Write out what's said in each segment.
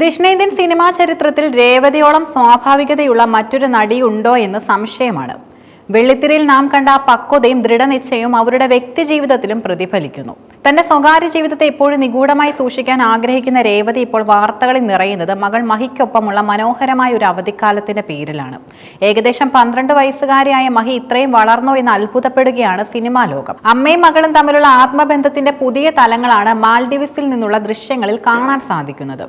ദക്ഷിണേന്ത്യൻ സിനിമാ ചരിത്രത്തിൽ രേവതിയോളം സ്വാഭാവികതയുള്ള മറ്റൊരു നടിയുണ്ടോ എന്ന് സംശയമാണ്. വെള്ളിത്തിരയിൽ നാം കണ്ട ആ പക്വതയും ദൃഢനിശ്ചയവും അവരുടെ വ്യക്തി ജീവിതത്തിലും പ്രതിഫലിക്കുന്നു. തന്റെ സ്വകാര്യ ജീവിതത്തെ എപ്പോഴും നിഗൂഢമായി സൂക്ഷിക്കാൻ ആഗ്രഹിക്കുന്ന രേവതി ഇപ്പോൾ വാർത്തകളിൽ നിറയുന്നത് മകൾ മഹിക്കൊപ്പമുള്ള മനോഹരമായ ഒരു അവധിക്കാലത്തിന്റെ പേരിലാണ്. ഏകദേശം 12 വയസ്സുകാരിയായ മഹി ഇത്രയും വളർന്നോ എന്ന് അത്ഭുതപ്പെടുകയാണ് സിനിമാ ലോകം. അമ്മയും മകളും തമ്മിലുള്ള ആത്മബന്ധത്തിന്റെ പുതിയ തലങ്ങളാണ് മാൽഡീവ്സിൽ നിന്നുള്ള ദൃശ്യങ്ങളിൽ കാണാൻ സാധിക്കുന്നത്.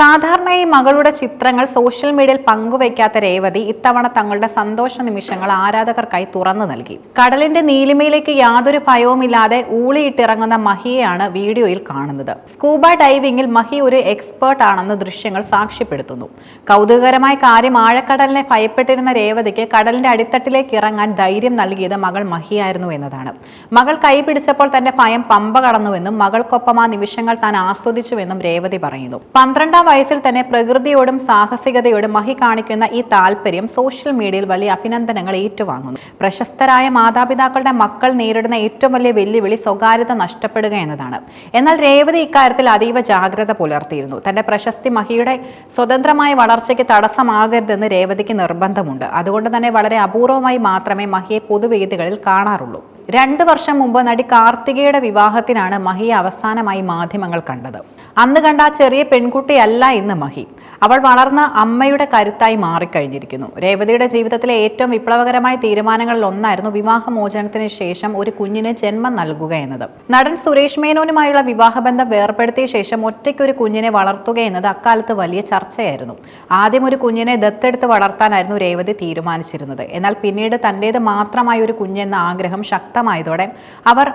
സാധാരണയായി മകളുടെ ചിത്രങ്ങൾ സോഷ്യൽ മീഡിയയിൽ പങ്കുവയ്ക്കാത്ത രേവതി ഇത്തവണ തങ്ങളുടെ സന്തോഷ നിമിഷങ്ങൾ ആരാധകർക്കായി തുറന്നു നൽകി. കടലിന്റെ നീലിമയിലേക്ക് യാതൊരു ഭയവുമില്ലാതെ ഊളിയിട്ടിറങ്ങുന്ന മഹിയെയാണ് വീഡിയോയിൽ കാണുന്നത്. സ്കൂബ ഡൈവിംഗിൽ മഹി ഒരു എക്സ്പേർട്ട് ആണെന്ന് ദൃശ്യങ്ങൾ സാക്ഷ്യപ്പെടുത്തുന്നു. കൗതുകകരമായ കാര്യം, ആഴക്കടലിനെ ഭയപ്പെട്ടിരുന്ന രേവതിക്ക് കടലിന്റെ അടിത്തട്ടിലേക്ക് ഇറങ്ങാൻ ധൈര്യം നൽകിയത് മകൾ മഹിയായിരുന്നു എന്നതാണ്. മകൾ കൈ പിടിച്ചപ്പോൾ തന്റെ ഭയം പമ്പ കടന്നുവെന്നും മകൾക്കൊപ്പം ആ നിമിഷങ്ങൾ താൻ ആസ്വദിച്ചുവെന്നും രേവതി പറയുന്നു. 12-ാം വയസ്സിൽ തന്നെ പ്രകൃതിയോടും സാഹസികതയോടും മഹി കാണിക്കുന്ന ഈ താല്പര്യം സോഷ്യൽ മീഡിയയിൽ വലിയ അഭിനന്ദനങ്ങൾ ഏറ്റുവാങ്ങുന്നു. പ്രശസ്തരായ മാതാപിതാക്കളുടെ മക്കൾ നേരിടുന്ന ഏറ്റവും വലിയ വെല്ലുവിളി സ്വകാര്യത നഷ്ടപ്പെടുക എന്നതാണ്. എന്നാൽ രേവതി ഇക്കാര്യത്തിൽ അതീവ ജാഗ്രത പുലർത്തിയിരുന്നു. തന്റെ പ്രശസ്തി മഹിയുടെ സ്വതന്ത്രമായ വളർച്ചയ്ക്ക് തടസ്സമാകരുതെന്ന് രേവതിക്ക് നിർബന്ധമുണ്ട്. അതുകൊണ്ട് തന്നെ വളരെ അപൂർവമായി മാത്രമേ മഹിയെ പൊതുവേദികളിൽ കാണാറുള്ളൂ. 2 വർഷം മുമ്പ് നടി കാർത്തികയുടെ വിവാഹത്തിനാണ് മഹിയെ അവസാനമായി മാധ്യമങ്ങൾ കണ്ടത്. അന്ന് കണ്ട ആ ചെറിയ പെൺകുട്ടിയല്ല ഇന്ന് മഹി. അവൾ വളർന്ന അമ്മയുടെ കരുത്തായി മാറിക്കഴിഞ്ഞിരിക്കുന്നു. രേവതിയുടെ ജീവിതത്തിലെ ഏറ്റവും വിപ്ലവകരമായ തീരുമാനങ്ങളിൽ ഒന്നായിരുന്നു വിവാഹമോചനത്തിന് ശേഷം ഒരു കുഞ്ഞിന് ജന്മം നൽകുക എന്നത്. നടൻ സുരേഷ് മേനോനുമായുള്ള വിവാഹബന്ധം വേർപ്പെടുത്തിയ ശേഷം ഒറ്റയ്ക്കൊരു കുഞ്ഞിനെ വളർത്തുക എന്നത് അക്കാലത്ത് വലിയ ചർച്ചയായിരുന്നു. ആദ്യം ഒരു കുഞ്ഞിനെ ദത്തെടുത്ത് വളർത്താനായിരുന്നു രേവതി തീരുമാനിച്ചിരുന്നത്. എന്നാൽ പിന്നീട് തന്റേത് മാത്രമായ ഒരു കുഞ്ഞെന്ന ആഗ്രഹം ശക്തമായതോടെ അവർ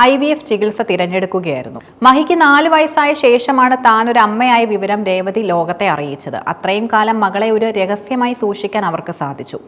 IVF ചികിത്സ തിരഞ്ഞെടുക്കുകയായിരുന്നു. മഹിക്ക് 4 വയസ്സായ ശേഷമാണ് താൻ ഒരു അമ്മയായ വിവരം രേവതി ലോകത്തെ അറിയിച്ചത്. അത്രയും കാലം മകളെ ഒരു രഹസ്യമായി സൂക്ഷിക്കാൻ അവർക്ക് സാധിച്ചു.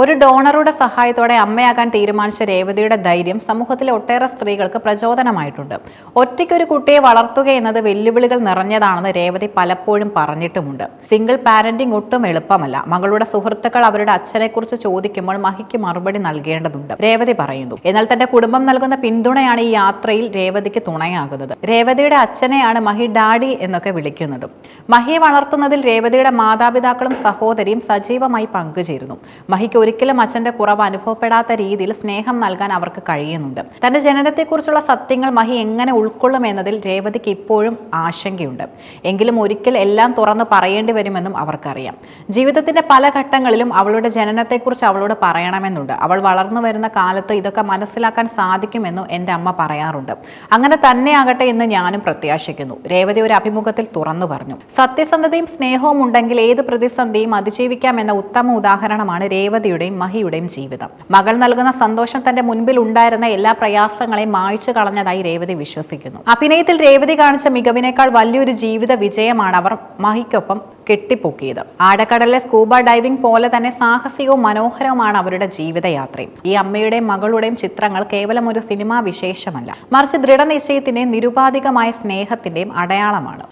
ഒരു ഡോണറുടെ സഹായത്തോടെ അമ്മയാകാൻ തീരുമാനിച്ച രേവതിയുടെ ധൈര്യം സമൂഹത്തിലെ ഒട്ടേറെ സ്ത്രീകൾക്ക് പ്രചോദനമായിട്ടുണ്ട്. ഒറ്റയ്ക്കൊരു കുട്ടിയെ വളർത്തുക എന്നത് വെല്ലുവിളികൾ നിറഞ്ഞതാണെന്ന് രേവതി പലപ്പോഴും പറഞ്ഞിട്ടുമുണ്ട്. സിംഗിൾ പാരന്റിംഗ് ഒട്ടും എളുപ്പമല്ല. മകളുടെ സുഹൃത്തുക്കൾ അവരുടെ അച്ഛനെക്കുറിച്ച് ചോദിക്കുമ്പോൾ മഹിക്ക് മറുപടി നൽകേണ്ടതുണ്ട്, രേവതി പറയുന്നു. എന്നാൽ തന്റെ കുടുംബം നൽകുന്ന പിന്തുണയാണ് ഈ യാത്രയിൽ രേവതിക്ക് തുണയാകുന്നത്. രേവതിയുടെ അച്ഛനെയാണ് മഹി ഡാഡി എന്നൊക്കെ വിളിക്കുന്നത്. മഹിയെ വളർത്തുന്നതിൽ രേവതിയുടെ മാതാപിതാക്കളും സഹോദരിയും സജീവമായി പങ്കുചേരുന്നു. മഹിക്ക് ഒരിക്കലും അച്ഛന്റെ കുറവ് അനുഭവപ്പെടാത്ത രീതിയിൽ സ്നേഹം നൽകാൻ അവർക്ക് കഴിയുന്നുണ്ട്. തന്റെ ജനനത്തെക്കുറിച്ചുള്ള സത്യങ്ങൾ മഹി എങ്ങനെ ഉൾക്കൊള്ളും എന്നതിൽ രേവതിക്ക് ഇപ്പോഴും ആശങ്കയുണ്ട്. എങ്കിലും ഒരിക്കൽ എല്ലാം തുറന്നു പറയേണ്ടി വരുമെന്നും അവർക്കറിയാം. ജീവിതത്തിന്റെ പല ഘട്ടങ്ങളിലും അവളുടെ ജനനത്തെക്കുറിച്ച് അവളോട് പറയണമെന്നുണ്ട്. അവൾ വളർന്നു വരുന്ന കാലത്ത് ഇതൊക്കെ മനസ്സിലാക്കാൻ സാധിക്കുമെന്നും എൻ്റെ അമ്മ പറയാറുണ്ട്. അങ്ങനെ തന്നെയാകട്ടെ എന്ന് ഞാനും പ്രത്യാശിക്കുന്നു, രേവതി ഒരു അഭിമുഖത്തിൽ തുറന്നു പറഞ്ഞു. സത്യസന്ധതയും സ്നേഹവും ഉണ്ടെങ്കിൽ ഏത് പ്രതിസന്ധിയും അതിജീവിക്കാമെന്ന ഉത്തമ ഉദാഹരണമാണ് രേവതിയുടെയും മഹിയുടെയും ജീവിതം. മകൾ നൽകുന്ന സന്തോഷം തന്റെ മുൻപിൽ ഉണ്ടായിരുന്ന എല്ലാ പ്രയാസങ്ങളെയും മായ്ച്ചു കളഞ്ഞതായി രേവതി വിശ്വസിക്കുന്നു. അഭിനയത്തിൽ രേവതി കാണിച്ച മികവിനേക്കാൾ വലിയൊരു ജീവിത വിജയമാണ് അവർ മഹിക്കൊപ്പം കെട്ടിപ്പൊക്കിയത്. ആഴക്കടലിലെ സ്കൂബ ഡൈവിംഗ് പോലെ തന്നെ സാഹസികവും മനോഹരവുമാണ് അവരുടെ ജീവിതയാത്രയും. ഈ അമ്മയുടെയും മകളുടെയും ചിത്രങ്ങൾ കേവലം ഒരു സിനിമാ വിശേഷമല്ല, മറിച്ച് ദൃഢനിശ്ചയത്തിന്റെയും നിരുപാധികമായ സ്നേഹത്തിന്റെയും അടയാളമാണ്.